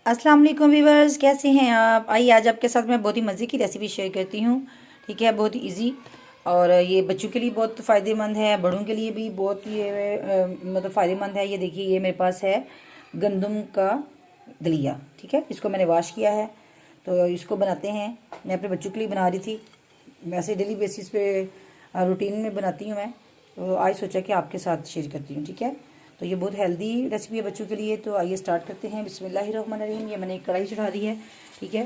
अस्सलाम वालेकुम व्यूवर्स, कैसे हैं आप। आइए आज आपके साथ मैं बहुत ही मज़े की रेसिपी शेयर करती हूँ। ठीक है, बहुत ही इजी और ये बच्चों के लिए बहुत फ़ायदेमंद है, बड़ों के लिए भी बहुत ये मतलब फ़ायदेमंद है। ये देखिए, ये मेरे पास है गंदम का दलिया। ठीक है, इसको मैंने वॉश किया है, तो इसको बनाते हैं। मैं अपने बच्चों के लिए बना रही थी, वैसे डेली बेसिस पे रूटीन में बनाती हूँ मैं, तो आज सोचा कि आपके साथ शेयर करती हूँ। ठीक है, तो ये बहुत हेल्दी रेसिपी है बच्चों के लिए। तो आइए स्टार्ट करते हैं। बिस्मिल्लाहिर्रहमानिर्रहीम। ये मैंने एक कढ़ाई चढ़ा दी है। ठीक है,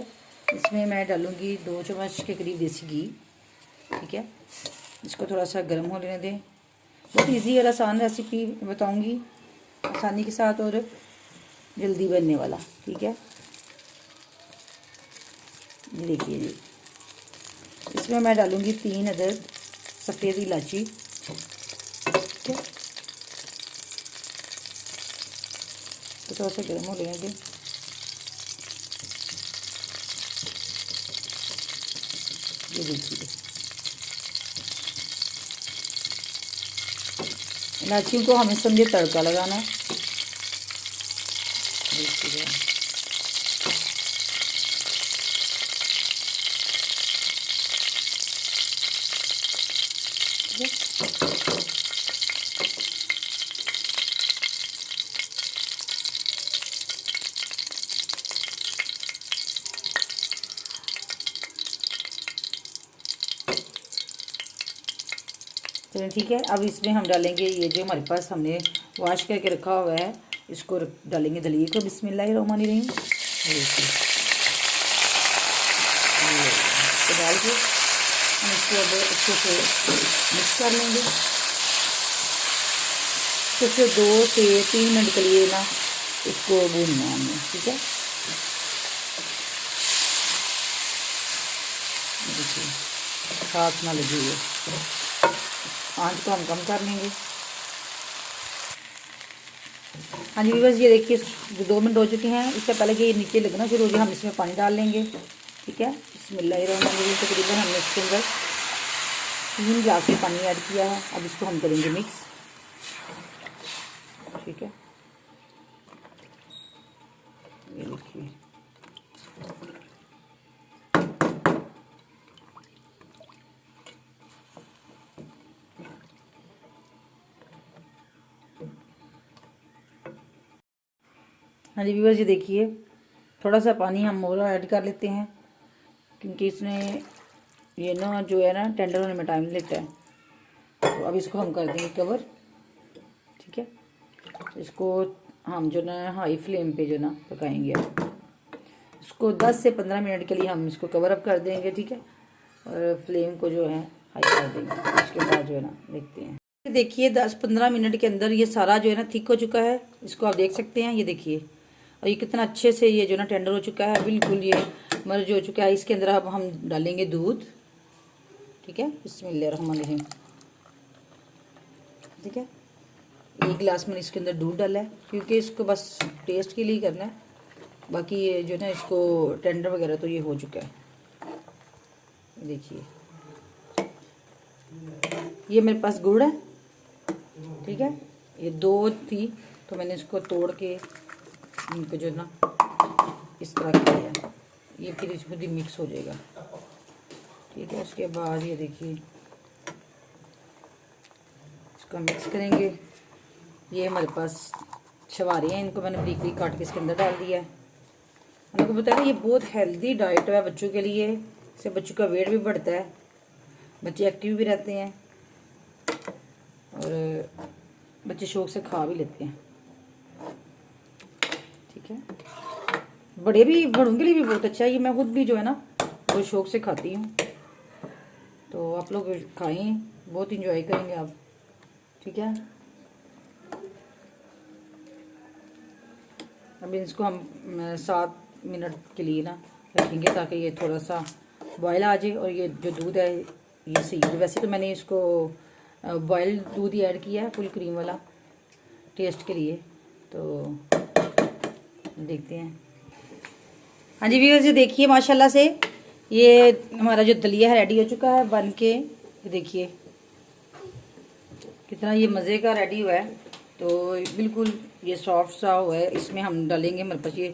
इसमें मैं डालूँगी 2 चम्मच के करीब देसी घी। ठीक है, इसको थोड़ा सा गर्म हो लेने दें। बहुत इजी और आसान रेसिपी बताऊँगी, आसानी के साथ और जल्दी बनने वाला। ठीक है, ये देखिए जी, इसमें मैं डालूँगी 3 अदद सफ़ेद इलायची। ठीक है, तो थोड़ा सा गर्म हो लेने दें। ये देखिए, इलायचियों को हमें समझे तड़का लगाना है। चलिए ठीक है, अब इसमें हम डालेंगे ये जो हमारे पास हमने वॉश करके रखा हुआ है, इसको डालेंगे दलिए को। बिस्मिल्लाहिर्रहमानिर्रहीम। इसको डाल के हम इसको अब अच्छे से मिक्स कर लेंगे। तो फिर 2 से 3 मिनट के लिए ना इसको भूनना है हमने। ठीक है, देखिए हाथ ना लगी हुई, आंच को हम कम कर लेंगे। हाँ जी व्यूअर्स, ये देखिए 2 मिनट हो चुके हैं। इससे पहले कि ये नीचे लगना शुरू हो जाए, हम इसमें पानी डाल लेंगे। ठीक है, बिस्मिल्लाहिर्रहमानिर्रहीम। तकरीबन हमने इसके अंदर 3 गिलास में पानी ऐड किया है। अब इसको हम करेंगे मिक्स। ठीक है, ये देखिए, हाँ जी व्यूअर्स, ये देखिए थोड़ा सा पानी हम और ऐड कर लेते हैं, क्योंकि इसमें ये ना जो है ना टेंडर होने में टाइम लेता है। तो अब इसको हम कर देंगे कवर। ठीक है, इसको हम जो ना हाई फ्लेम पे जो ना पकाएंगे। इसको 10 से 15 मिनट के लिए हम इसको कवर अप कर देंगे। ठीक है, और फ्लेम को जो है हाई कर देंगे। उसके बाद जो है ना देखते हैं। देखिए 10-15 मिनट के अंदर ये सारा जो है ना थिक हो चुका है। इसको आप देख सकते हैं, ये देखिए, और ये कितना अच्छे से ये जो ना टेंडर हो चुका है, बिल्कुल ये मर्ज हो चुका है। इसके अंदर अब हम डालेंगे दूध। ठीक है, बिस्मिल्लाहिर्रहमानिर्रहीम। ठीक है, 1 गिलास मैंने इसके अंदर दूध डाला है, क्योंकि इसको बस टेस्ट के लिए करना है। बाकी ये जो ना इसको टेंडर वगैरह तो ये हो चुका है। देखिए, ये मेरे पास गुड़ है। ठीक है, ये 2 थी तो मैंने इसको तोड़ के इनको जो ना इस तरह किया है। ये फिर इसमें भी मिक्स हो जाएगा। ठीक है, उसके बाद ये देखिए इसका मिक्स करेंगे। ये हमारे पास छवारे हैं, इनको मैंने बारीक बारीक काट के इसके अंदर डाल दिया है। मैंने आपको बताया ये बहुत हेल्दी डाइट है बच्चों के लिए। इससे बच्चों का वेट भी बढ़ता है, बच्चे एक्टिव भी रहते हैं और बच्चे शौक से खा भी लेते हैं। ठीक है, बड़ों के लिए भी बहुत अच्छा है। ये मैं खुद भी जो है ना बहुत शौक से खाती हूँ, तो आप लोग खाएं, बहुत इंजॉय करेंगे आप। ठीक है, अब इसको हम 7 मिनट के लिए ना रखेंगे, ताकि ये थोड़ा सा बॉयल आ जाए। और ये जो दूध है ये सही है। वैसे तो मैंने इसको बॉयल दूध ही ऐड किया है, फुल क्रीम वाला, टेस्ट के लिए। तो देखते हैं। हाँ जी व्यूअर्स, ये देखिए माशाल्लाह से ये हमारा जो दलिया है रेडी हो चुका है बन के। ये देखिए कितना ये मज़े का रेडी हुआ है। तो बिल्कुल ये सॉफ्ट सा हुआ है। इसमें हम डालेंगे, मेरे पास ये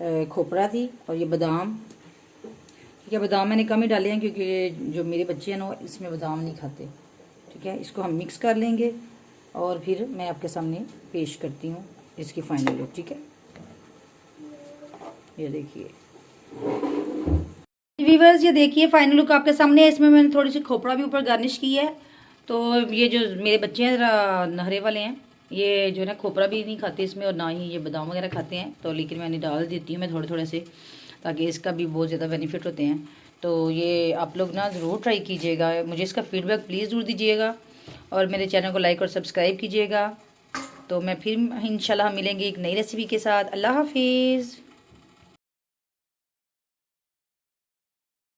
खोपरा थी और ये बादाम। ठीक है, बादाम मैंने कम ही डाले हैं क्योंकि जो मेरे बच्चे हैं ना इसमें बादाम नहीं खाते। ठीक है, इसको हम मिक्स कर लेंगे और फिर मैं आपके सामने पेश करती हूँ इसकी फाइनल लुक। ठीक है, ये देखिए व्यूअर्स, ये देखिए फाइनल लुक आपके सामने है। इसमें मैंने थोड़ी सी खोपड़ा भी ऊपर गार्निश की है। तो ये जो मेरे बच्चे हैं ज़रा नहरे वाले हैं, ये जो है ना खोपरा भी नहीं खाते इसमें और ना ही ये बादाम वगैरह खाते हैं, तो लेकिन मैंने डाल देती हूँ मैं थोड़े थोड़े से, ताकि इसका भी बहुत ज़्यादा बेनिफिट होते हैं। तो ये आप लोग ना ज़रूर ट्राई कीजिएगा, मुझे इसका फ़ीडबैक प्लीज़ ज़रूर दीजिएगा और मेरे चैनल को लाइक और सब्सक्राइब कीजिएगा। तो मैं फिर इंशाल्लाह मिलेंगे एक नई रेसिपी के साथ। अल्लाह हाफिज़।